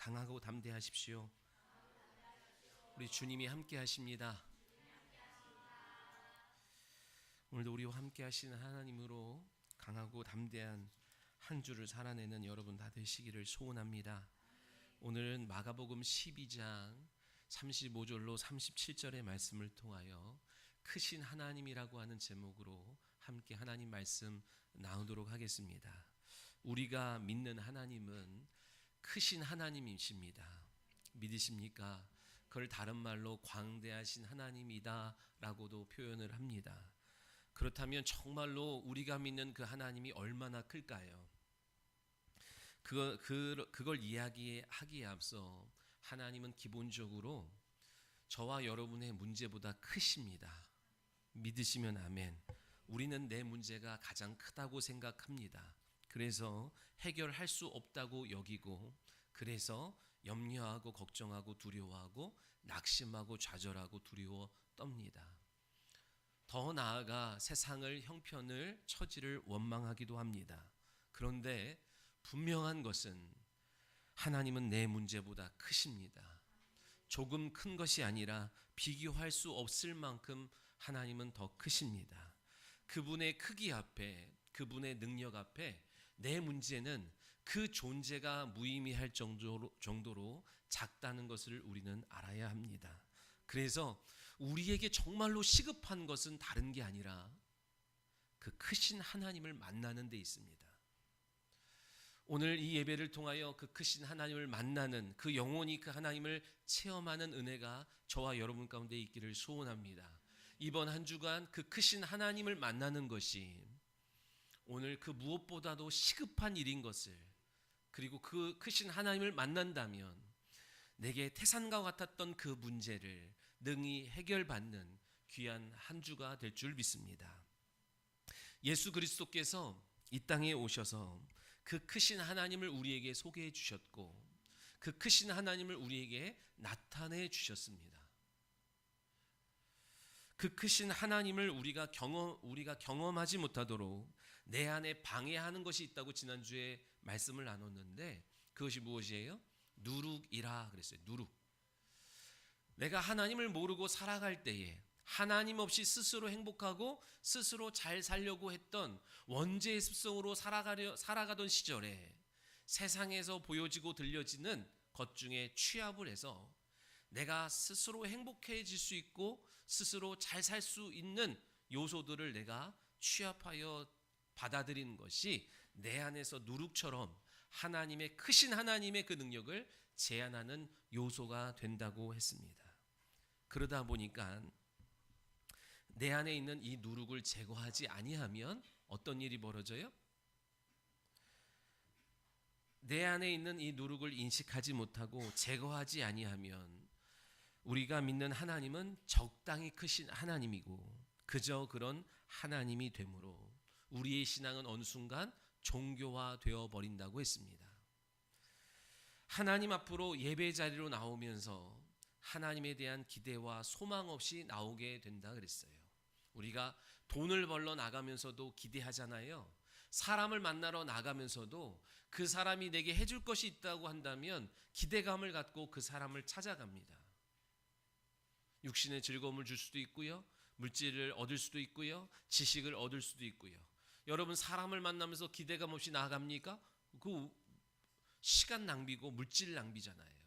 강하고 담대하십시오. 우리 주님이 함께 하십니다. 오늘도 우리와 함께 하시는 하나님으로 강하고 담대한 한 주를 살아내는 여러분 다 되시기를 소원합니다. 오늘은 마가복음 12장 35절로 37절의 말씀을 통하여 크신 하나님이라고 하는 제목으로 함께 하나님 말씀 나누도록 하겠습니다. 우리가 믿는 하나님은 크신 하나님이십니다. 믿으십니까? 그걸 다른 말로 광대하신 하나님이다 라고도 표현을 합니다. 그렇다면 정말로 우리가 믿는 그 하나님이 얼마나 클까요? 그걸 이야기하기에 앞서 하나님은 기본적으로 저와 여러분의 문제보다 크십니다. 믿으시면 아멘. 우리는 내 문제가 가장 크다고 생각합니다. 그래서 해결할 수 없다고 여기고, 그래서 염려하고 걱정하고 두려워하고 낙심하고 좌절하고 두려워 떱니다. 더 나아가 세상을, 형편을, 처지를 원망하기도 합니다. 그런데 분명한 것은 하나님은 내 문제보다 크십니다. 조금 큰 것이 아니라 비교할 수 없을 만큼 하나님은 더 크십니다. 그분의 크기 앞에, 그분의 능력 앞에 내 문제는 그 존재가 무의미할 정도로 작다는 것을 우리는 알아야 합니다. 그래서 우리에게 정말로 시급한 것은 다른 게 아니라 그 크신 하나님을 만나는 데 있습니다. 오늘 이 예배를 통하여 그 크신 하나님을 만나는, 그 영원히 그 하나님을 체험하는 은혜가 저와 여러분 가운데 있기를 소원합니다. 이번 한 주간 그 크신 하나님을 만나는 것이 오늘 그 무엇보다도 시급한 일인 것을, 그리고 그 크신 하나님을 만난다면 내게 태산과 같았던 그 문제를 능히 해결받는 귀한 한 주가 될 줄 믿습니다. 예수 그리스도께서 이 땅에 오셔서 그 크신 하나님을 우리에게 소개해 주셨고, 그 크신 하나님을 우리에게 나타내 주셨습니다. 그 크신 하나님을 우리가 경험하지 못하도록 내 안에 방해하는 것이 있다고 지난주에 말씀을 나눴는데, 그것이 무엇이에요? 누룩이라 그랬어요. 누룩. 내가 하나님을 모르고 살아갈 때에 하나님 없이 스스로 행복하고 스스로 잘 살려고 했던 원죄의 습성으로 살아가던 시절에 세상에서 보여지고 들려지는 것 중에 취합을 해서 내가 스스로 행복해질 수 있고 스스로 잘 살 수 있는 요소들을 내가 취합하여 받아들이는 것이 내 안에서 누룩처럼 하나님의, 크신 하나님의 그 능력을 제한하는 요소가 된다고 했습니다. 그러다 보니까 내 안에 있는 이 누룩을 제거하지 아니하면 어떤 일이 벌어져요? 내 안에 있는 이 누룩을 인식하지 못하고 제거하지 아니하면 우리가 믿는 하나님은 적당히 크신 하나님이고 그저 그런 하나님이 되므로 우리의 신앙은 어느 순간 종교화되어 버린다고 했습니다. 하나님 앞으로 예배 자리로 나오면서 하나님에 대한 기대와 소망 없이 나오게 된다 그랬어요. 우리가 돈을 벌러 나가면서도 기대하잖아요. 사람을 만나러 나가면서도 그 사람이 내게 해줄 것이 있다고 한다면 기대감을 갖고 그 사람을 찾아갑니다. 육신의 즐거움을 줄 수도 있고요, 물질을 얻을 수도 있고요, 지식을 얻을 수도 있고요. 여러분, 사람을 만나면서 기대감 없이 나아갑니까? 그 시간 낭비고 물질 낭비잖아요.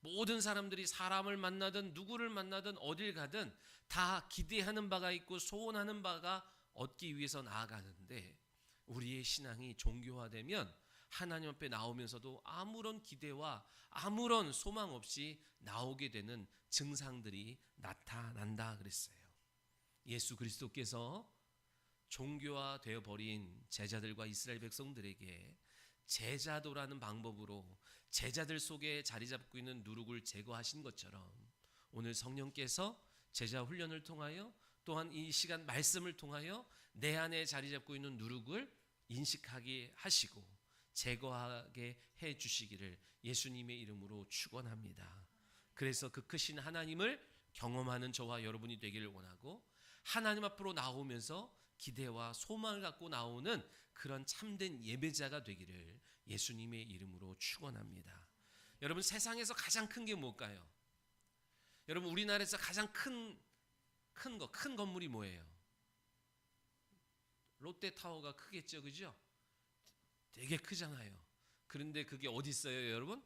모든 사람들이 사람을 만나든 누구를 만나든 어딜 가든 다 기대하는 바가 있고 소원하는 바가 얻기 위해서 나아가는데, 우리의 신앙이 종교화되면 하나님 앞에 나오면서도 아무런 기대와 아무런 소망 없이 나오게 되는 증상들이 나타난다 그랬어요. 예수 그리스도께서 종교화되어 버린 제자들과 이스라엘 백성들에게 제자도라는 방법으로 제자들 속에 자리 잡고 있는 누룩을 제거하신 것처럼 오늘 성령께서 제자 훈련을 통하여 또한 이 시간 말씀을 통하여 내 안에 자리 잡고 있는 누룩을 인식하게 하시고 제거하게 해 주시기를 예수님의 이름으로 축원합니다. 그래서 그 크신 하나님을 경험하는 저와 여러분이 되기를 원하고, 하나님 앞으로 나오면서 기대와 소망을 갖고 나오는 그런 참된 예배자가 되기를 예수님의 이름으로 축원합니다. 여러분 세상에서 가장 큰 게 뭘까요? 여러분 우리나라에서 가장 큰 건물이 뭐예요? 롯데타워가 크겠죠, 그죠? 되게 크잖아요. 그런데 그게 어디 있어요, 여러분?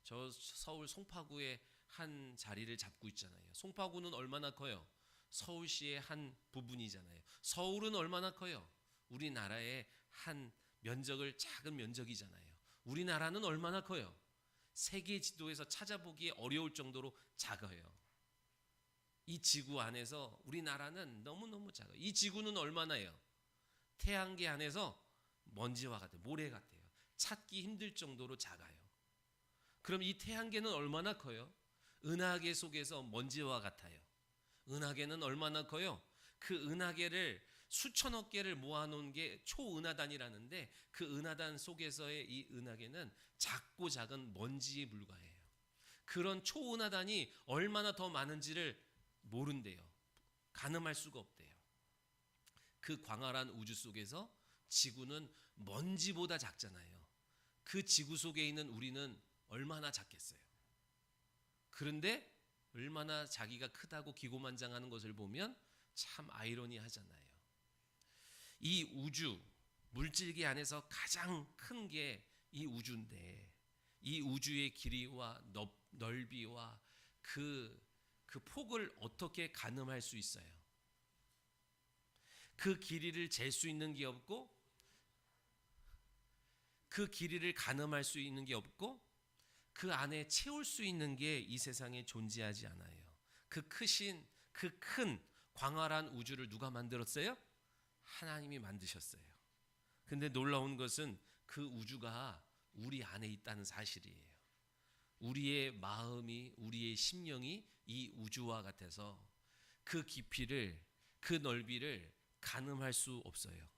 저 서울 송파구의 한 자리를 잡고 있잖아요. 송파구는 얼마나 커요? 서울시의 한 부분이잖아요. 서울은 얼마나 커요? 우리나라의 한 면적을 작은 면적이잖아요. 우리나라는 얼마나 커요? 세계 지도에서 찾아보기 어려울 정도로 작아요. 이 지구 안에서 우리나라는 너무너무 작아요. 이 지구는 얼마나요? 태양계 안에서 먼지와 같아요. 모래 같아요. 찾기 힘들 정도로 작아요. 그럼 이 태양계는 얼마나 커요? 은하계 속에서 먼지와 같아요. 은하계는 얼마나 커요? 그 은하계를 수천억 개를 모아놓은 게 초은하단이라는데 그 은하단 속에서의 이 은하계는 작고 작은 먼지에 불과해요. 그런 초은하단이 얼마나 더 많은지를 모른대요. 가늠할 수가 없대요. 그 광활한 우주 속에서 지구는 먼지보다 작잖아요. 그 지구 속에 있는 우리는 얼마나 작겠어요. 그런데 얼마나 자기가 크다고 기고만장하는 것을 보면 참 아이러니하잖아요. 이 우주, 물질계 안에서 가장 큰 게 이 우주인데 이 우주의 길이와 넓이와 그 폭을 어떻게 가늠할 수 있어요? 그 길이를 잴 수 있는 게 없고 그 길이를 가늠할 수 있는 게 없고 그 안에 채울 수 있는 게 이 세상에 존재하지 않아요. 그 크신 그 큰 광활한 우주를 누가 만들었어요? 하나님이 만드셨어요. 근데 놀라운 것은 그 우주가 우리 안에 있다는 사실이에요. 우리의 마음이 우리의 심령이 이 우주와 같아서 그 깊이를 그 넓이를 가늠할 수 없어요.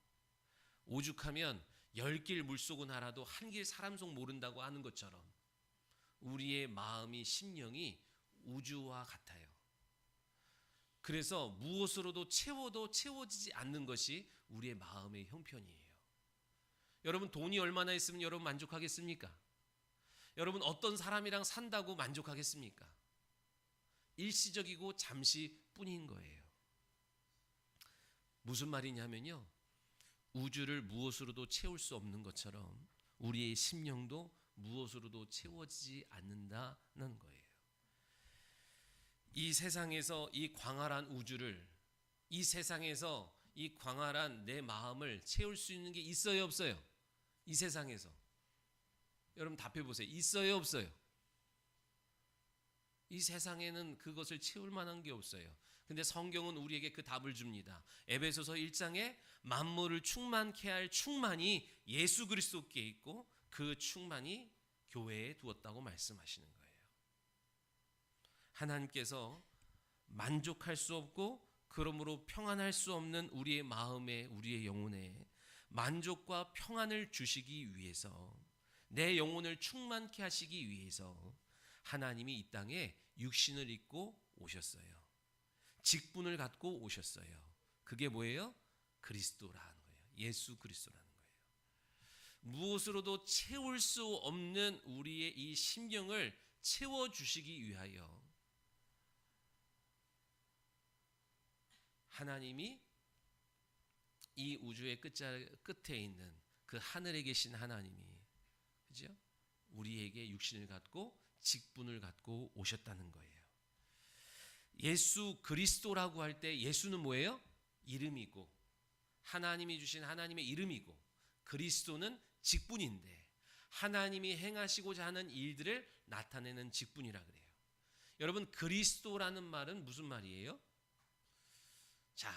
오죽하면 10길 물속은 알아도 한 길 사람 속 모른다고 하는 것처럼 우리의 마음이 심령이 우주와 같아요. 그래서 무엇으로도 채워도 채워지지 않는 것이 우리의 마음의 형편이에요. 여러분 돈이 얼마나 있으면 여러분 만족하겠습니까? 여러분 어떤 사람이랑 산다고 만족하겠습니까? 일시적이고 잠시뿐인 거예요. 무슨 말이냐면요. 우주를 무엇으로도 채울 수 없는 것처럼 우리의 심령도 무엇으로도 채워지지 않는다는 거예요. 이 세상에서 이 광활한 우주를, 이 세상에서 이 광활한 내 마음을 채울 수 있는 게 있어요, 없어요? 이 세상에서. 여러분 답해 보세요. 있어요, 없어요? 이 세상에는 그것을 채울 만한 게 없어요. 근데 성경은 우리에게 그 답을 줍니다. 에베소서 1장에 만물을 충만케 할 충만이 예수 그리스도께 있고 그 충만이 교회에 두었다고 말씀하시는 거예요. 하나님께서 만족할 수 없고 그러므로 평안할 수 없는 우리의 마음에 우리의 영혼에 만족과 평안을 주시기 위해서 내 영혼을 충만케 하시기 위해서 하나님이 이 땅에 육신을 입고 오셨어요. 직분을 갖고 오셨어요. 그게 뭐예요? 그리스도라는 거예요. 예수 그리스도라는 거예요. 무엇으로도 채울 수 없는 우리의 이 심령을 채워주시기 위하여 하나님이 이 우주의 끝에 있는 그 하늘에 계신 하나님이 그죠? 우리에게 육신을 갖고 직분을 갖고 오셨다는 거예요. 예수 그리스도라고 할 때 예수는 뭐예요? 이름이고 하나님이 주신 하나님의 이름이고 그리스도는 직분인데 하나님이 행하시고자 하는 일들을 나타내는 직분이라 그래요. 여러분 그리스도라는 말은 무슨 말이에요? 자,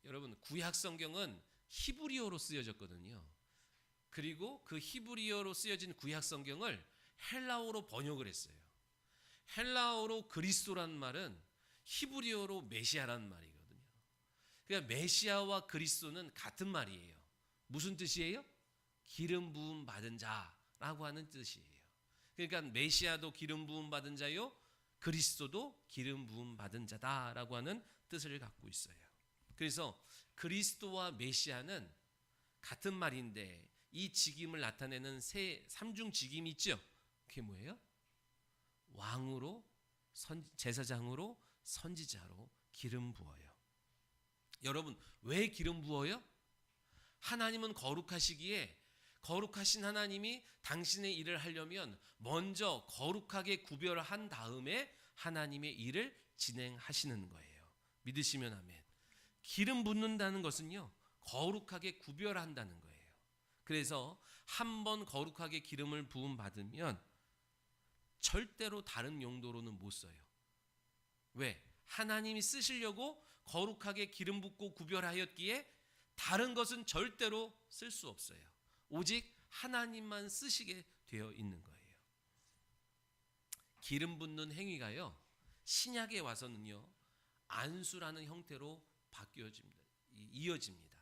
여러분 구약 성경은 히브리어로 쓰여졌거든요. 그리고 그 히브리어로 쓰여진 구약 성경을 헬라어로 번역을 했어요. 헬라어로 그리스도라는 말은 히브리어로 메시아라는 말이거든요. 그러니까 메시아와 그리스도는 같은 말이에요. 무슨 뜻이에요? 기름 부음 받은 자라고 하는 뜻이에요. 그러니까 메시아도 기름 부음 받은 자요, 그리스도도 기름 부음 받은 자다라고 하는 뜻을 갖고 있어요. 그래서 그리스도와 메시아는 같은 말인데 이 직임을 나타내는 삼중 직임이 있죠. 그게 뭐예요? 왕으로, 제사장으로, 선지자로 기름 부어요. 여러분, 왜 기름 부어요? 하나님은 거룩하시기에 거룩하신 하나님이 당신의 일을 하려면 먼저 거룩하게 구별한 다음에 하나님의 일을 진행하시는 거예요. 믿으시면 아멘. 기름 붓는다는 것은요, 거룩하게 구별한다는 거예요. 그래서 한 번 거룩하게 기름을 부음 받으면 절대로 다른 용도로는 못 써요. 왜? 하나님이 쓰시려고 거룩하게 기름 붓고 구별하였기에 다른 것은 절대로 쓸 수 없어요. 오직 하나님만 쓰시게 되어 있는 거예요. 기름 붓는 행위가요, 신약에 와서는요, 안수라는 형태로 이어집니다.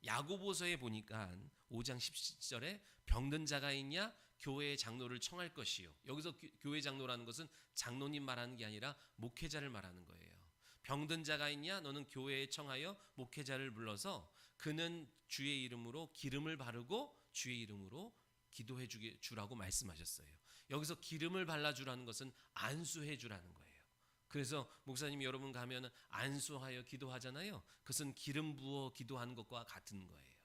야고보서에 보니까 5장 17절에 병든 자가 있냐 교회의 장로를 청할 것이요. 여기서 교회 장로라는 것은 장로님 말하는 게 아니라 목회자를 말하는 거예요. 병든 자가 있냐 너는 교회에 청하여 목회자를 불러서 그는 주의 이름으로 기름을 바르고 주의 이름으로 기도해 주라고 말씀하셨어요. 여기서 기름을 발라주라는 것은 안수해 주라는 거예요. 그래서 목사님이 여러분 가면 안수하여 기도하잖아요. 그것은 기름 부어 기도하는 것과 같은 거예요.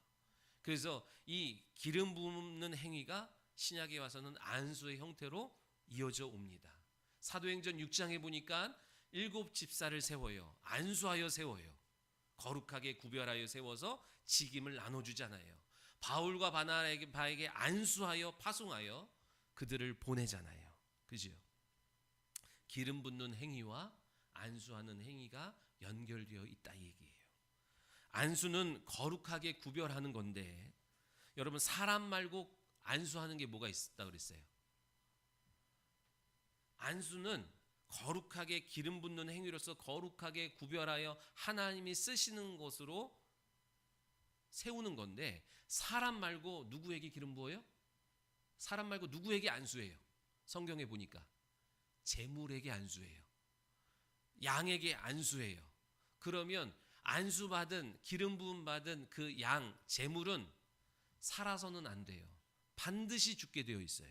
그래서 이 기름 붓는 행위가 신약에 와서는 안수의 형태로 이어져 옵니다. 사도행전 6장에 보니까 7 집사를 세워요. 안수하여 세워요. 거룩하게 구별하여 세워서 직임을 나눠주잖아요. 바울과 바나바에게 안수하여 파송하여 그들을 보내잖아요. 그죠? 기름 붓는 행위와 안수하는 행위가 연결되어 있다 이 얘기예요. 안수는 거룩하게 구별하는 건데 여러분 사람 말고 안수하는 게 뭐가 있다 그랬어요? 안수는 거룩하게 기름 붓는 행위로서 거룩하게 구별하여 하나님이 쓰시는 것으로 세우는 건데 사람 말고 누구에게 기름 부어요? 사람 말고 누구에게 안수해요? 성경에 보니까 제물에게 안수해요. 양에게 안수해요. 그러면 안수받은 기름 부음 받은 그 양 제물은 살아서는 안 돼요. 반드시 죽게 되어 있어요.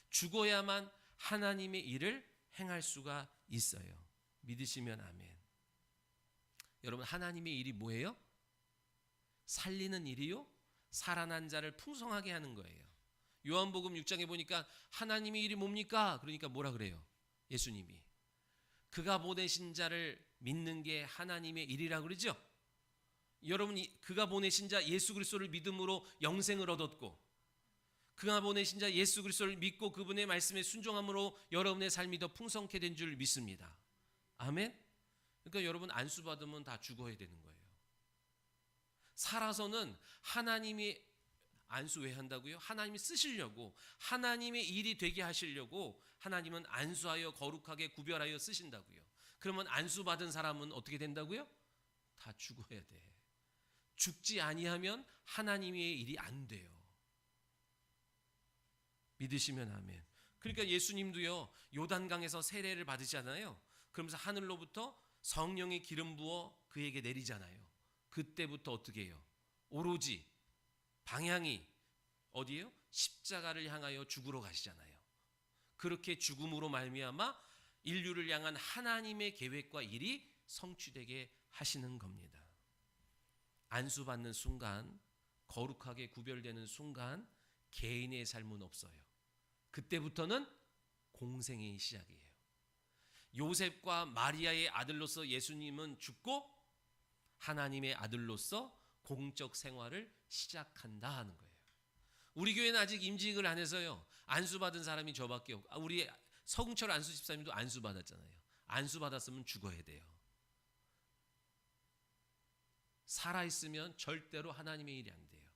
죽어야만 하나님의 일을 행할 수가 있어요. 믿으시면 아멘. 여러분 하나님의 일이 뭐예요? 살리는 일이요? 살아난 자를 풍성하게 하는 거예요. 요한복음 6장에 보니까 하나님의 일이 뭡니까? 그러니까 뭐라 그래요? 예수님이 그가 보내신 자를 믿는 게 하나님의 일이라 그러죠? 여러분이 그가 보내신 자 예수 그리스도를 믿음으로 영생을 얻었고 그가 보내신 자 예수 그리스도를 믿고 그분의 말씀에 순종함으로 여러분의 삶이 더 풍성케 된 줄 믿습니다. 아멘? 그러니까 여러분 안수 받으면 다 죽어야 되는 거예요. 살아서는 하나님이 안수 왜 한다고요? 하나님이 쓰시려고 하나님의 일이 되게 하시려고 하나님은 안수하여 거룩하게 구별하여 쓰신다고요. 그러면 안수 받은 사람은 어떻게 된다고요? 다 죽어야 돼. 죽지 아니하면 하나님의 일이 안 돼요. 믿으시면 아멘. 그러니까 예수님도요 요단강에서 세례를 받으잖아요. 그러면서 하늘로부터 성령의 기름 부어 그에게 내리잖아요. 그때부터 어떻게 해요? 오로지 방향이 어디예요? 십자가를 향하여 죽으러 가시잖아요. 그렇게 죽음으로 말미암아 인류를 향한 하나님의 계획과 일이 성취되게 하시는 겁니다. 안수받는 순간, 거룩하게 구별되는 순간 개인의 삶은 없어요. 그때부터는 공생의 시작이에요. 요셉과 마리아의 아들로서 예수님은 죽고 하나님의 아들로서 공적 생활을 시작한다 하는 거예요. 우리 교회는 아직 임직을 안 해서요. 안수받은 사람이 저밖에 없고 우리 서궁철 안수 집사님도 안수받았잖아요. 안수받았으면 죽어야 돼요. 살아있으면 절대로 하나님의 일이 안 돼요.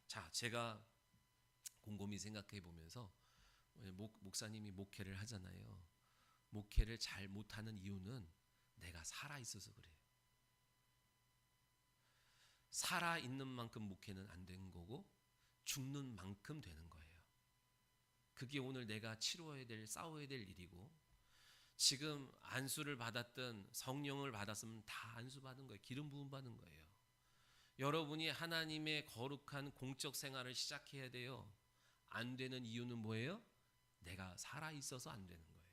자, 제가 곰곰이 생각해 보면서 목사님이 목회를 하잖아요. 목회를 잘 못하는 이유는 내가 살아있어서 그래요. 살아있는 만큼 목회는 안 되는 거고 죽는 만큼 되는 거예요. 그게 오늘 내가 치러야 될, 싸워야 될 일이고 지금 안수를 받았든 성령을 받았으면 다 안수받은 거예요. 기름 부음 받은 거예요. 여러분이 하나님의 거룩한 공적 생활을 시작해야 돼요. 안 되는 이유는 뭐예요? 내가 살아있어서 안 되는 거예요.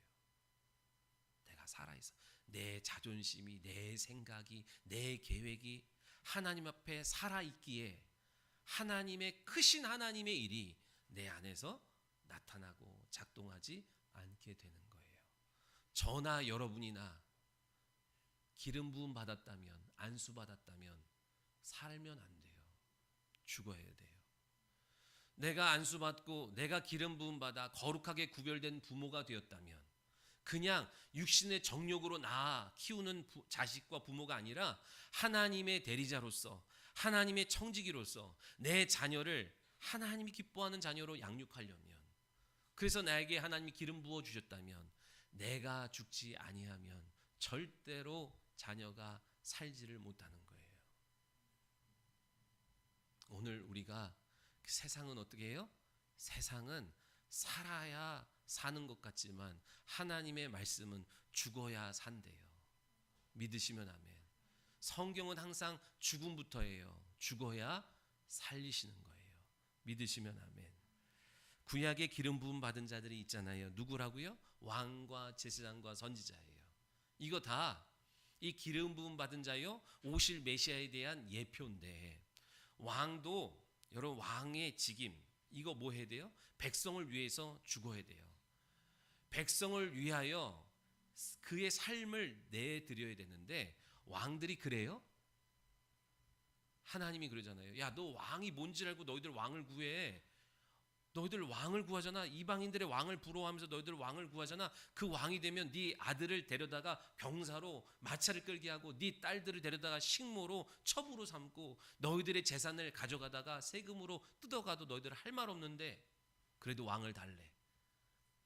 내가 살아있어. 내 자존심이, 내 생각이, 내 계획이 하나님 앞에 살아있기에 하나님의 크신 하나님의 일이 내 안에서 나타나고 작동하지 않게 되는 거예요. 저나 여러분이나 기름 부음 받았다면, 안수 받았다면 살면 안 돼요. 죽어야 돼요. 내가 안수 받고 내가 기름 부음 받아 거룩하게 구별된 부모가 되었다면, 그냥 육신의 정욕으로 낳아 키우는 자식과 부모가 아니라 하나님의 대리자로서, 하나님의 청지기로서 내 자녀를 하나님이 기뻐하는 자녀로 양육하려면, 그래서 나에게 하나님이 기름 부어 주셨다면 내가 죽지 아니하면 절대로 자녀가 살지를 못하는 거예요. 오늘 우리가 세상은 어떻게 해요? 세상은 살아야 사는 것 같지만 하나님의 말씀은 죽어야 산대요. 믿으시면 아멘. 성경은 항상 죽음부터예요. 죽어야 살리시는 거예요. 믿으시면 아멘. 구약의 기름 부음 받은 자들이 있잖아요. 누구라고요? 왕과 제사장과 선지자예요. 이거 다 이 기름 부음 받은 자요, 오실 메시아에 대한 예표인데, 왕도 여러분 왕의 직임 이거 뭐 해야 돼요? 백성을 위해서 죽어야 돼요. 백성을 위하여 그의 삶을 내드려야 되는데 왕들이 그래요? 하나님이 그러잖아요. 야, 너 왕이 뭔지 알고 너희들 왕을 구해. 너희들 왕을 구하잖아. 이방인들의 왕을 부러워하면서 너희들 왕을 구하잖아. 그 왕이 되면 네 아들을 데려다가 병사로 마차를 끌게 하고 네 딸들을 데려다가 식모로 첩으로 삼고 너희들의 재산을 가져가다가 세금으로 뜯어가도 너희들 할 말 없는데 그래도 왕을 달래.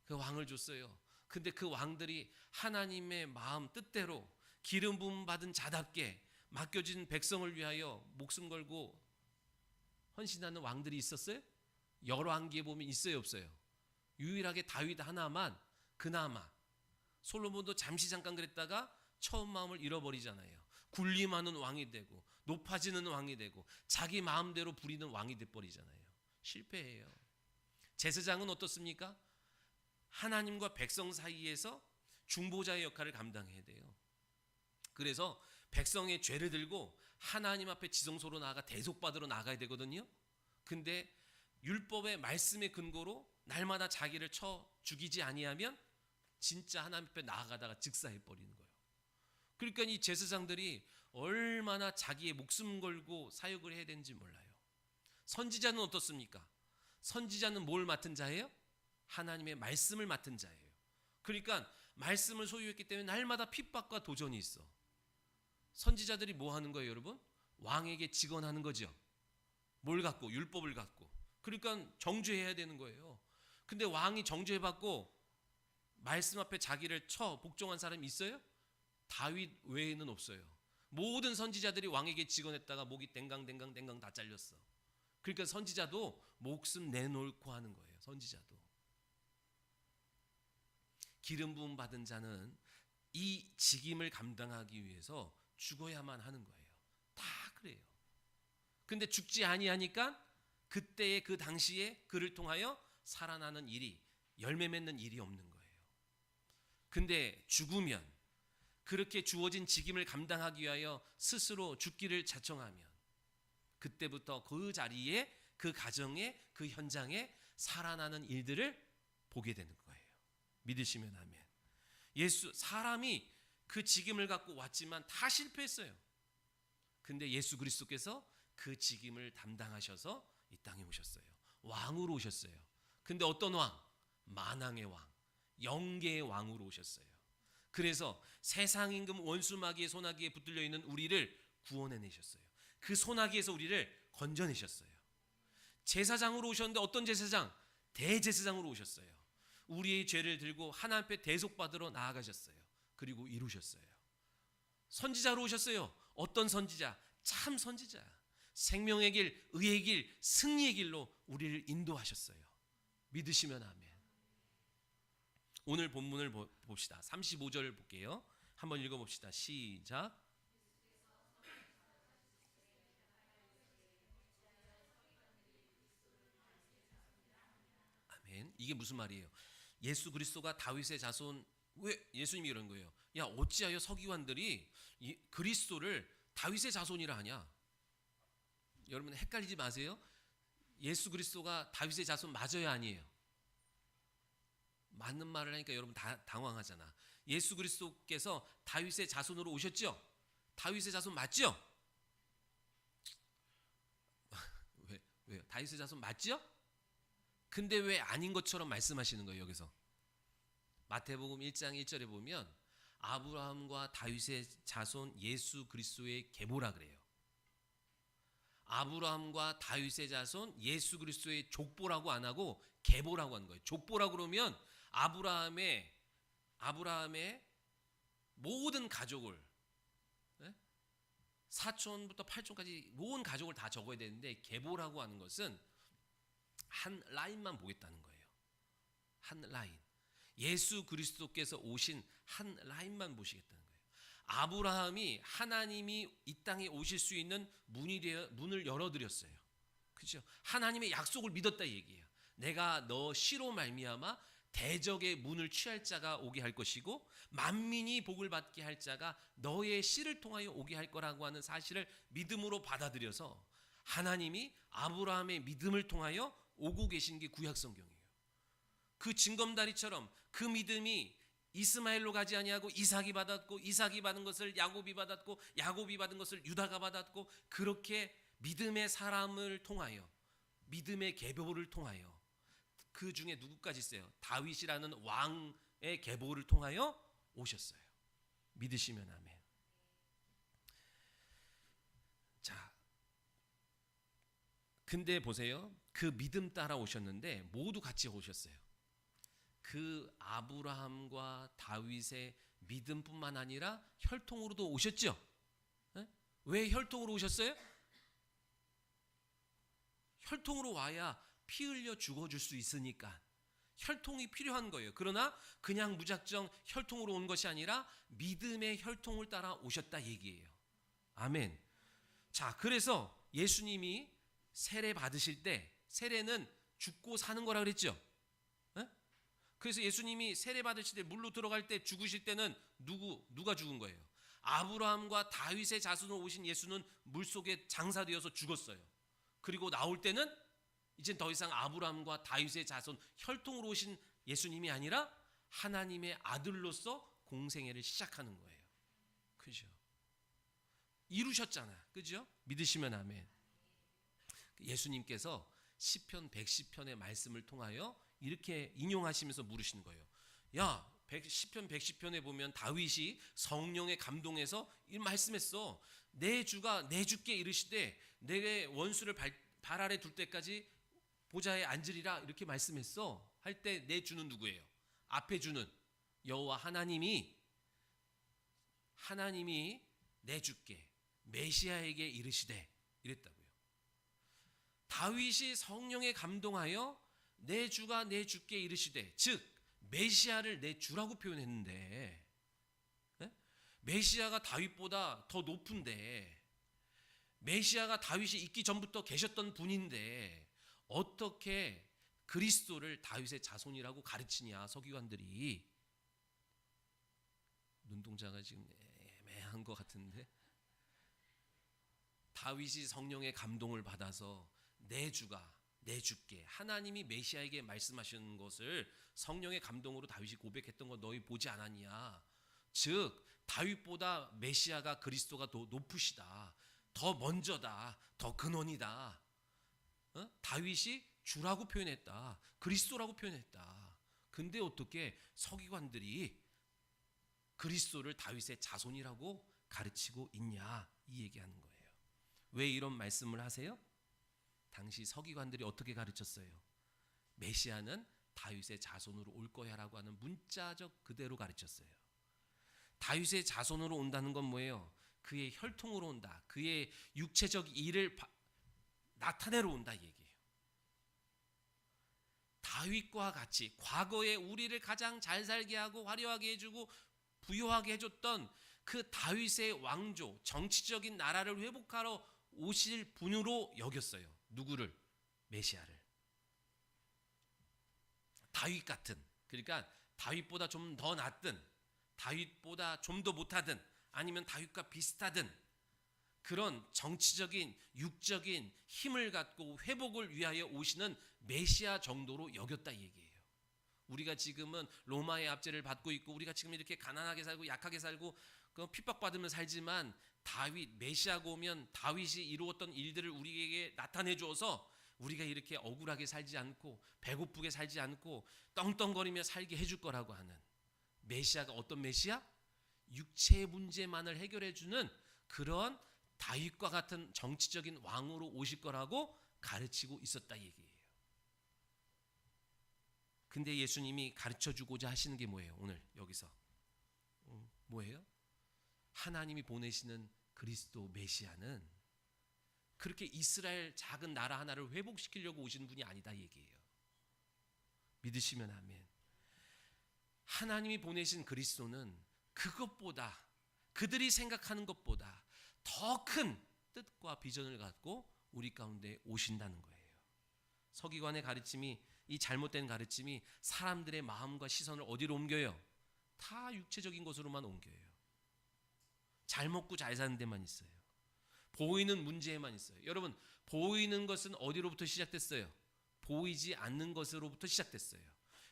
그 왕을 줬어요. 근데 그 왕들이 하나님의 마음 뜻대로 기름 부음 받은 자답게 맡겨진 백성을 위하여 목숨 걸고 헌신하는 왕들이 있었어요? 열왕기에 보면 있어요, 없어요? 유일하게 다윗 하나만 그나마. 솔로몬도 잠시 잠깐 그랬다가 처음 마음을 잃어버리잖아요. 군림하는 왕이 되고 높아지는 왕이 되고 자기 마음대로 부리는 왕이 돼버리잖아요. 실패해요. 제사장은 어떻습니까? 하나님과 백성 사이에서 중보자의 역할을 감당해야 돼요. 그래서 백성의 죄를 들고 하나님 앞에 지성소로 나아가 대속받으러 나가야 되거든요. 근데 율법의 말씀의 근거로 날마다 자기를 쳐 죽이지 아니하면 진짜 하나님 앞에 나아가다가 즉사해 버리는 거예요. 그러니까 이 제사장들이 얼마나 자기의 목숨 걸고 사역을 해야 되는지 몰라요. 선지자는 어떻습니까? 선지자는 뭘 맡은 자예요? 하나님의 말씀을 맡은 자예요. 그러니까 말씀을 소유했기 때문에 날마다 핍박과 도전이 있어. 선지자들이 뭐 하는 거예요, 여러분? 왕에게 직언하는 거죠. 뭘 갖고? 율법을 갖고. 그러니까 정죄해야 되는 거예요. 근데 왕이 정죄해받고 말씀 앞에 자기를 쳐 복종한 사람이 있어요? 다윗 외에는 없어요. 모든 선지자들이 왕에게 직언했다가 목이 댕강 다 잘렸어. 그러니까 선지자도 목숨 내놓고 하는 거예요. 선지자도. 기름 부음 받은 자는 이 직임을 감당하기 위해서 죽어야만 하는 거예요. 다 그래요. 근데 죽지 아니하니까 그때의 그 당시에 그를 통하여 살아나는 일이, 열매 맺는 일이 없는 거예요. 근데 죽으면, 그렇게 주어진 직임을 감당하기 위하여 스스로 죽기를 자청하면 그때부터 그 자리에, 그 가정에, 그 현장에 살아나는 일들을 보게 되는 거예요. 믿으시면 아멘. 사람이 그 직임을 갖고 왔지만 다 실패했어요. 근데 예수 그리스도께서 그 직임을 담당하셔서 이 땅에 오셨어요. 왕으로 오셨어요. 근데 어떤 왕? 만왕의 왕, 영계의 왕으로 오셨어요. 그래서 세상 임금 원수 마귀의 소나기에 붙들려 있는 우리를 구원해내셨어요. 그 소나기에서 우리를 건져내셨어요. 제사장으로 오셨는데 어떤 제사장? 대제사장으로 오셨어요. 우리의 죄를 들고 하나님 앞에 대속받으러 나아가셨어요. 그리고 이루셨어요. 선지자로 오셨어요. 어떤 선지자? 참 선지자. 생명의 길, 의의 길, 승리의 길로 우리를 인도하셨어요. 믿으시면 아멘. 오늘 본문을 봅시다. 35절 볼게요. 한번 읽어봅시다. 시작. 아멘. 이게 무슨 말이에요? 예수 그리스도가 다윗의 자손, 왜 예수님이 이런 거예요? 야, 어찌하여 서기관들이 이 그리스도를 다윗의 자손이라 하냐? 여러분 헷갈리지 마세요. 예수 그리스도가 다윗의 자손 맞아요, 아니에요? 맞는 말을 하니까 여러분 다 당황하잖아. 예수 그리스도께서 다윗의 자손으로 오셨죠? 다윗의 자손 맞죠? 왜요? 다윗의 자손 맞죠? 근데 왜 아닌 것처럼 말씀하시는 거예요, 여기서? 마태복음 1장 1절에 보면 아브라함과 다윗의 자손 예수 그리스도의 계보라 그래요. 아브라함과 다윗의 자손 예수 그리스도의 족보라고 안 하고 계보라고 하는 거예요. 족보라고 그러면 아브라함의 모든 가족을, 사촌부터 팔촌까지 모든 가족을 다 적어야 되는데, 계보라고 하는 것은 한 라인만 보겠다는 거예요. 한 라인. 예수 그리스도께서 오신 한 라인만 보시겠다는 거예요. 아브라함이 하나님이 이 땅에 오실 수 있는 문을 열어드렸어요. 그렇죠? 하나님의 약속을 믿었다 얘기예요. 내가 너 씨로 말미암아 대적의 문을 취할 자가 오게 할 것이고 만민이 복을 받게 할 자가 너의 씨를 통하여 오게 할 거라고 하는 사실을 믿음으로 받아들여서 하나님이 아브라함의 믿음을 통하여 오고 계신 게 구약 성경이에요. 그 징검다리처럼 그 믿음이 이스마엘로 가지 아니하고 이삭이 받았고, 이삭이 받은 것을 야곱이 받았고, 야곱이 받은 것을 유다가 받았고, 그렇게 믿음의 사람을 통하여, 믿음의 계보를 통하여, 그 중에 누구까지 있어요? 다윗이라는 왕의 계보를 통하여 오셨어요. 믿으시면 아멘. 자, 근데 보세요. 그 믿음 따라 오셨는데 모두 같이 오셨어요. 그 아브라함과 다윗의 믿음뿐만 아니라 혈통으로도 오셨죠. 왜 혈통으로 오셨어요? 혈통으로 와야 피 흘려 죽어줄 수 있으니까 혈통이 필요한 거예요. 그러나 그냥 무작정 혈통으로 온 것이 아니라 믿음의 혈통을 따라 오셨다 얘기예요. 아멘. 자, 그래서 예수님이 세례 받으실 때, 세례는 죽고 사는 거라 그랬죠. 그래서 예수님이 세례 받으실 때, 물로 들어갈 때, 죽으실 때는 누가 죽은 거예요? 아브라함과 다윗의 자손으로 오신 예수는 물속에 장사되어서 죽었어요. 그리고 나올 때는 이젠 더 이상 아브라함과 다윗의 자손 혈통으로 오신 예수님이 아니라 하나님의 아들로서 공생애를 시작하는 거예요. 그죠? 이루셨잖아. 그죠? 믿으시면 아멘. 예수님께서 시편 110편의 말씀을 통하여 이렇게 인용하시면서 물으시는 거예요. 야, 시편 110편에 보면 다윗이 성령에 감동해서 이 말씀했어. 내 주가 내 주께 이르시되 내 원수를 발 아래 둘 때까지 보좌에 앉으리라 이렇게 말씀했어. 할 때 내 주는 누구예요? 앞에 주는 여호와 하나님이 내 주께 메시아에게 이르시되 이랬다고요. 다윗이 성령에 감동하여 내 주가 내 주께 이르시되, 즉 메시아를 내 주라고 표현했는데, 메시아가 다윗보다 더 높은데, 메시아가 다윗이 있기 전부터 계셨던 분인데 어떻게 그리스도를 다윗의 자손이라고 가르치냐. 서기관들이. 눈동자가 지금 애매한 것 같은데, 다윗이 성령의 감동을 받아서 내 주가 내 주께, 하나님이 메시아에게 말씀하시는 것을 성령의 감동으로 다윗이 고백했던 거 너희 보지 않았냐. 즉 다윗보다 메시아가 그리스도가 더 높으시다, 더 먼저다, 더 근원이다. 다윗이 주라고 표현했다, 그리스도라고 표현했다. 근데 어떻게 서기관들이 그리스도를 다윗의 자손이라고 가르치고 있냐, 이 얘기하는 거예요. 왜 이런 말씀을 하세요? 당시 서기관들이 어떻게 가르쳤어요? 메시아는 다윗의 자손으로 올 거야라고 하는 문자적 그대로 가르쳤어요. 다윗의 자손으로 온다는 건 뭐예요? 그의 혈통으로 온다, 그의 육체적 일을 나타내러 온다 얘기예요. 다윗과 같이 과거에 우리를 가장 잘 살게 하고 화려하게 해주고 부유하게 해줬던 그 다윗의 왕조, 정치적인 나라를 회복하러 오실 분으로 여겼어요. 누구를? 메시아를. 다윗 같은 그러니까 다윗보다 좀 더 낫든 다윗보다 좀 더 못하든 아니면 다윗과 비슷하든 그런 정치적인 육적인 힘을 갖고 회복을 위하여 오시는 메시아 정도로 여겼다 얘기예요. 우리가 지금은 로마의 압제를 받고 있고 우리가 지금 이렇게 가난하게 살고 약하게 살고 핍박받으며 살지만 다윗 메시아가 오면 다윗이 이루었던 일들을 우리에게 나타내 주어서 우리가 이렇게 억울하게 살지 않고 배고프게 살지 않고 떵떵거리며 살게 해줄 거라고 하는 메시아가 어떤 메시아? 육체의 문제만을 해결해 주는 그런 다윗과 같은 정치적인 왕으로 오실 거라고 가르치고 있었다 얘기예요. 근데 예수님이 가르쳐 주고자 하시는 게 뭐예요? 오늘 여기서 뭐예요? 하나님이 보내시는 그리스도 메시아는 그렇게 이스라엘 작은 나라 하나를 회복시키려고 오신 분이 아니다 얘기예요. 믿으시면 아멘. 하나님이 보내신 그리스도는 그것보다 그들이 생각하는 것보다 더 큰 뜻과 비전을 갖고 우리 가운데 오신다는 거예요. 서기관의 가르침이 이 잘못된 가르침이 사람들의 마음과 시선을 어디로 옮겨요? 다 육체적인 것으로만 옮겨요. 잘 먹고 잘 사는 데만 있어요. 보이는 문제에만 있어요. 여러분 보이는 것은 어디로부터 시작됐어요? 보이지 않는 것으로부터 시작됐어요.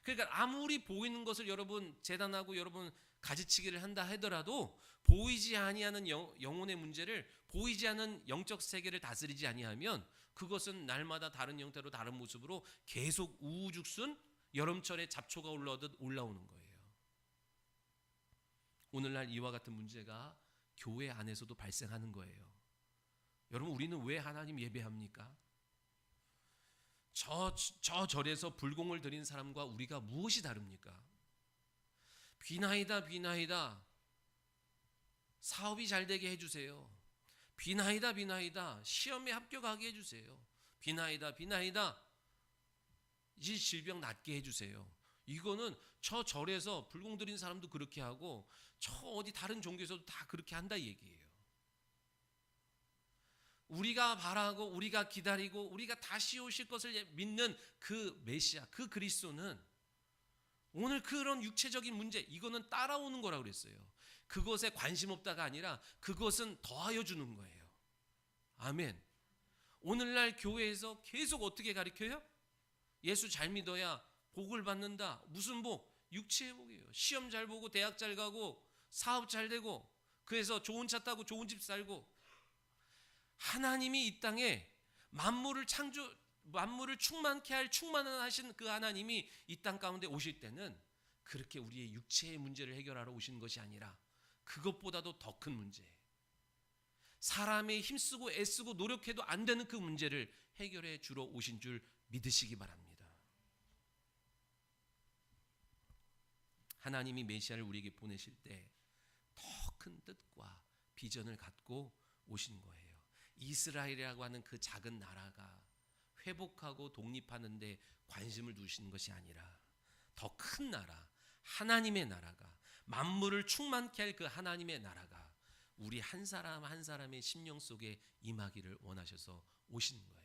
그러니까 아무리 보이는 것을 여러분 재단하고 여러분 가지치기를 한다 하더라도 보이지 아니하는 영혼의 문제를 보이지 않는 영적 세계를 다스리지 아니하면 그것은 날마다 다른 형태로 다른 모습으로 계속 우후죽순 여름철에 잡초가 올라오듯 올라오는 거예요. 오늘날 이와 같은 문제가 교회 안에서도 발생하는 거예요. 여러분 우리는 왜 하나님 예배합니까? 저 절에서 불공을 드린 사람과 우리가 무엇이 다릅니까? 비나이다 비나이다 사업이 잘 되게 해주세요. 비나이다 비나이다 시험에 합격하게 해주세요. 비나이다 비나이다 이 질병 낫게 해주세요. 이거는 저 절에서 불공 드린 사람도 그렇게 하고 저 어디 다른 종교에서도 다 그렇게 한다 얘기예요. 우리가 바라고 우리가 기다리고 우리가 다시 오실 것을 믿는 그 메시아 그 그리스도는 오늘 그런 육체적인 문제 이거는 따라오는 거라고 그랬어요. 그것에 관심 없다가 아니라 그것은 더하여 주는 거예요. 아멘. 오늘날 교회에서 계속 어떻게 가르쳐요? 예수 잘 믿어야 복을 받는다. 무슨 복? 육체의 복이에요. 시험 잘 보고 대학 잘 가고 사업 잘 되고 그래서 좋은 차 타고 좋은 집 살고 하나님이 이 땅에 만물을 충만케 할 충만하신 그 하나님이 이 땅 가운데 오실 때는 그렇게 우리의 육체의 문제를 해결하러 오시는 것이 아니라 그것보다도 더 큰 문제 사람의 힘쓰고 애쓰고 노력해도 안 되는 그 문제를 해결해 주러 오신 줄 믿으시기 바랍니다. 하나님이 메시아를 우리에게 보내실 때 더 큰 뜻과 비전을 갖고 오신 거예요. 이스라엘이라고 하는 그 작은 나라가 회복하고 독립하는 데 관심을 두시는 것이 아니라 더 큰 나라 하나님의 나라가 만물을 충만케 할 그 하나님의 나라가 우리 한 사람 한 사람의 심령 속에 임하기를 원하셔서 오시는 거예요.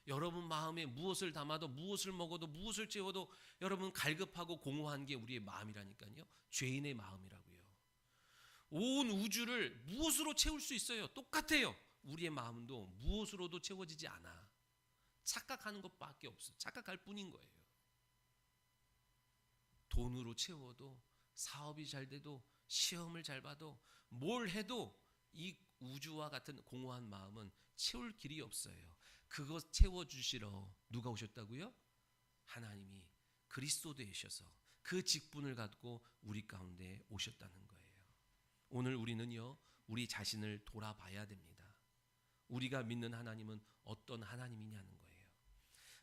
여러분 마음에 무엇을 담아도 무엇을 먹어도 무엇을 채워도 여러분 갈급하고 공허한 게 우리의 마음이라니까요. 죄인의 마음이라고요. 온 우주를 무엇으로 채울 수 있어요? 똑같아요. 우리의 마음도 무엇으로도 채워지지 않아. 착각하는 것밖에 없어. 착각할 뿐인 거예요. 돈으로 채워도 사업이 잘 돼도 시험을 잘 봐도 뭘 해도 이 우주와 같은 공허한 마음은 채울 길이 없어요. 그것 채워주시러 누가 오셨다고요? 하나님이 그리스도 되셔서 그 직분을 갖고 우리 가운데 오셨다는 거예요. 오늘 우리는요 우리 자신을 돌아봐야 됩니다. 우리가 믿는 하나님은 어떤 하나님이냐는 거예요.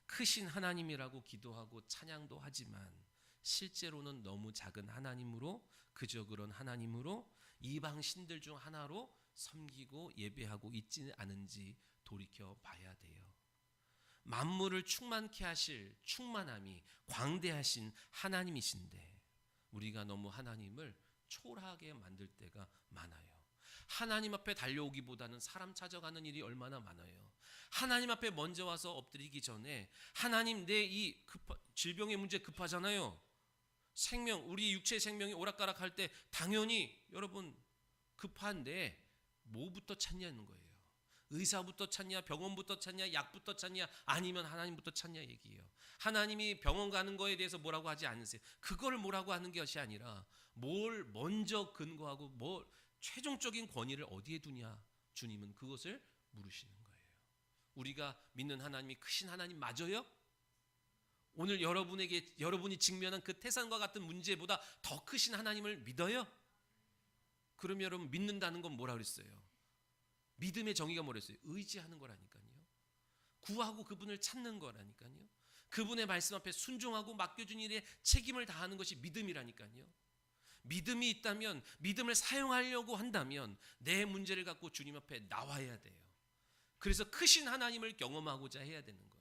크신 하나님이라고 기도하고 찬양도 하지만 실제로는 너무 작은 하나님으로 그저 그런 하나님으로 이방 신들 중 하나로 섬기고 예배하고 있지는 않은지 돌이켜 봐야 돼요. 만물을 충만케 하실 충만함이 광대하신 하나님이신데 우리가 너무 하나님을 초라하게 만들 때가 많아요. 하나님 앞에 달려오기보다는 사람 찾아가는 일이 얼마나 많아요. 하나님 앞에 먼저 와서 엎드리기 전에 하나님 내 이 질병의 문제 급하잖아요. 생명, 우리 육체의 생명이 오락가락할 때 당연히 여러분 급한데 뭐부터 찾냐는 거예요. 의사부터 찾냐, 병원부터 찾냐, 약부터 찾냐, 아니면 하나님부터 찾냐 얘기예요. 하나님이 병원 가는 거에 대해서 뭐라고 하지 않으세요. 그걸 뭐라고 하는 것이 아니라 뭘 먼저 근거하고 뭘 최종적인 권위를 어디에 두냐, 주님은 그것을 물으시는 거예요. 우리가 믿는 하나님이 크신 하나님 맞아요? 오늘 여러분이 직면한 그 태산과 같은 문제보다 더 크신 하나님을 믿어요? 그러면 여러분 믿는다는 건 뭐라 그랬어요? 믿음의 정의가 뭐랬어요? 의지하는 거라니까요. 구하고 그분을 찾는 거라니까요. 그분의 말씀 앞에 순종하고 맡겨준 일에 책임을 다하는 것이 믿음이라니까요. 믿음이 있다면, 믿음을 사용하려고 한다면 내 문제를 갖고 주님 앞에 나와야 돼요. 그래서 크신 하나님을 경험하고자 해야 되는 거예요.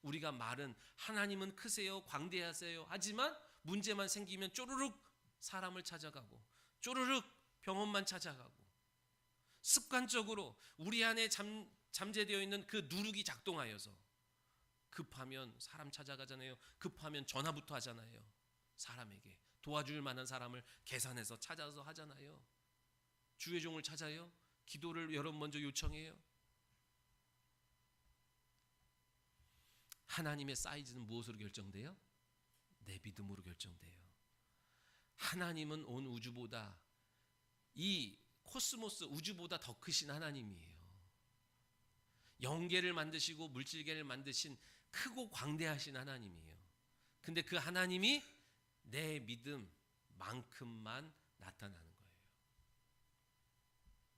우리가 말은 하나님은 크세요, 광대하세요 하지만 문제만 생기면 쪼르륵 사람을 찾아가고 쪼르륵 병원만 찾아가고 습관적으로 우리 안에 잠재되어 있는 그 누룩이 작동하여서 급하면 사람 찾아가잖아요. 급하면 전화부터 하잖아요. 사람에게 도와줄 만한 사람을 계산해서 찾아서 하잖아요. 주의 종을 찾아요. 기도를 여러분 먼저 요청해요. 하나님의 사이즈는 무엇으로 결정돼요? 내 믿음으로 결정돼요. 하나님은 온 우주보다, 이 코스모스 우주보다 더 크신 하나님이에요. 영계를 만드시고 물질계를 만드신 크고 광대하신 하나님이에요. 근데 그 하나님이 내 믿음만큼만 나타나는 거예요.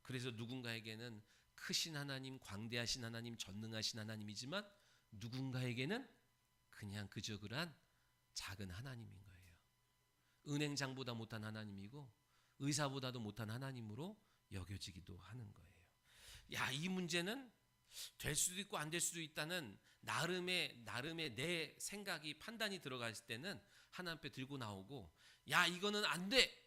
그래서 누군가에게는 크신 하나님, 광대하신 하나님, 전능하신 하나님이지만 누군가에게는 그냥 그저 그런 작은 하나님인 거예요. 은행장보다 못한 하나님이고 의사보다도 못한 하나님으로 여겨지기도 하는 거예요. 야, 이 문제는 될 수도 있고 안 될 수도 있다는 나름의 내 생각이 판단이 들어갔을 때는 하나님 앞에 들고 나오고, 야, 이거는 안 돼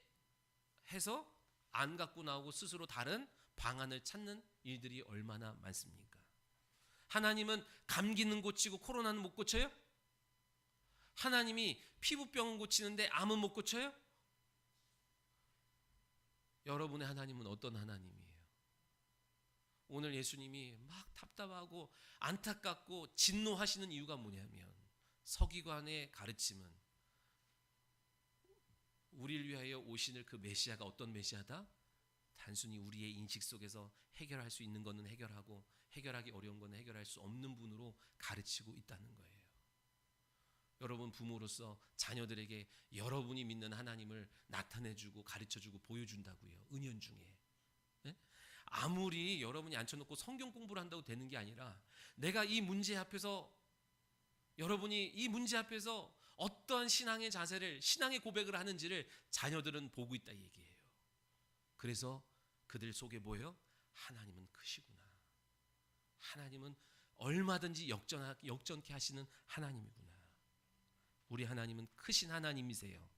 해서 안 갖고 나오고 스스로 다른 방안을 찾는 일들이 얼마나 많습니까? 하나님은 감기는 고치고 코로나는 못 고쳐요? 하나님이 피부병은 고치는데 암은 못 고쳐요? 여러분의 하나님은 어떤 하나님이에요? 오늘 예수님이 막 답답하고 안타깝고 진노하시는 이유가 뭐냐면, 서기관의 가르침은 우리를 위하여 오시는 그 메시아가 어떤 메시아다? 단순히 우리의 인식 속에서 해결할 수 있는 것은 해결하고 해결하기 어려운 것은 해결할 수 없는 분으로 가르치고 있다는 거예요. 여러분 부모로서 자녀들에게 여러분이 믿는 하나님을 나타내주고 가르쳐주고 보여준다고요. 은연중에. 네? 아무리 여러분이 앉혀놓고 성경 공부를 한다고 되는 게 아니라, 내가 이 문제 앞에서, 여러분이 이 문제 앞에서 어떤 신앙의 자세를, 신앙의 고백을 하는지를 자녀들은 보고 있다 이 얘기예요. 그래서 그들 속에 뭐예요? 하나님은 크시구나. 하나님은 얼마든지 역전케 하시는 하나님이구나. 우리 하나님은 크신 하나님이세요.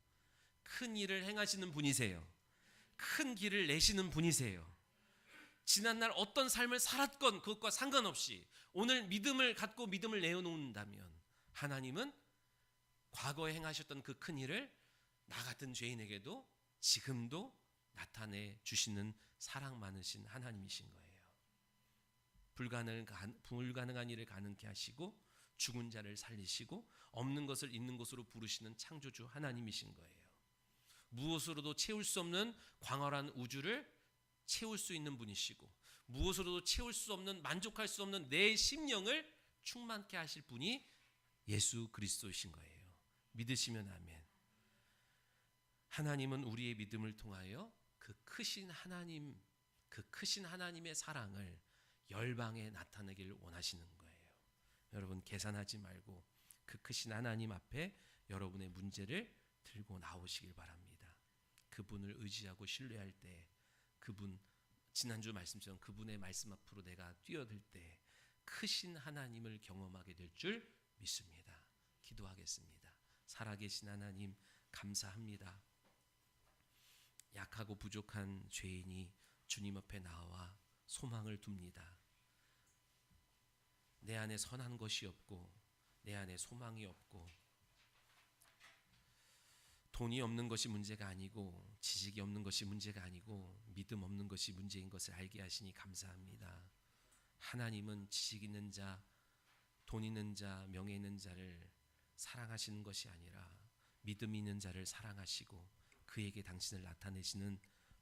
큰 일을 행하시는 분이세요. 큰 길을 내시는 분이세요. 지난날 어떤 삶을 살았건 그것과 상관없이 오늘 믿음을 갖고 믿음을 내어놓는다면 하나님은 과거에 행하셨던 그 큰 일을 나 같은 죄인에게도 지금도 나타내 주시는 사랑 많으신 하나님이신 거예요. 불가능한 일을 가능케 하시고 죽은 자를 살리시고 없는 것을 있는 것으로 부르시는 창조주 하나님이신 거예요. 무엇으로도 채울 수 없는 광활한 우주를 채울 수 있는 분이시고, 무엇으로도 채울 수 없는, 만족할 수 없는 내 심령을 충만케 하실 분이 예수 그리스도이신 거예요. 믿으시면 아멘. 하나님은 우리의 믿음을 통하여 그 크신 하나님의 사랑을 열방에 나타내기를 원하시는 거예요. 여러분 계산하지 말고 그 크신 하나님 앞에 여러분의 문제를 들고 나오시길 바랍니다. 그분을 의지하고 신뢰할 때, 그분, 지난주 말씀처럼 그분의 말씀 앞으로 내가 뛰어들 때 크신 하나님을 경험하게 될 줄 믿습니다. 기도하겠습니다. 살아계신 하나님 감사합니다. 약하고 부족한 죄인이 주님 앞에 나와 소망을 둡니다. 내 안에 선한 것이 없고 내 안에 소망이 없고 돈이 없는 것이 문제가 아니고 지식이 없는 것이 문제가 아니고 믿음 없는 것이 문제인 것을 알게 하시니 감사합니다. 하나님은 지식 있는 자, 돈 있는 자, 명예 있는 자를 사랑하시는 것이 아니라 믿음 있는 자를 사랑하시고 그에게 당신을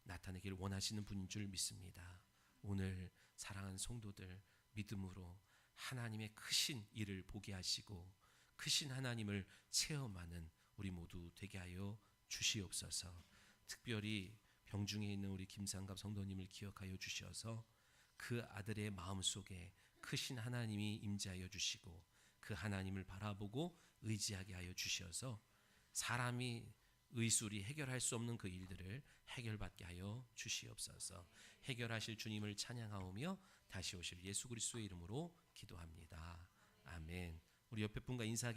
나타내기를 원하시는 분인 줄 믿습니다. 오늘 사랑하는 성도들, 믿음으로 하나님의 크신 일을 보게 하시고 크신 하나님을 체험하는 우리 모두 되게 하여 주시옵소서. 특별히 병중에 있는 우리 김상갑 성도님을 기억하여 주셔서 그 아들의 마음속에 크신 하나님이 임재하여 주시고 그 하나님을 바라보고 의지하게 하여 주셔서 사람이 의술이 해결할 수 없는 그 일들을 해결받게 하여 주시옵소서. 해결하실 주님을 찬양하오며 다시 오실 예수 그리스도의 이름으로 기도합니다. 아멘. 우리 옆에 분과 인사하게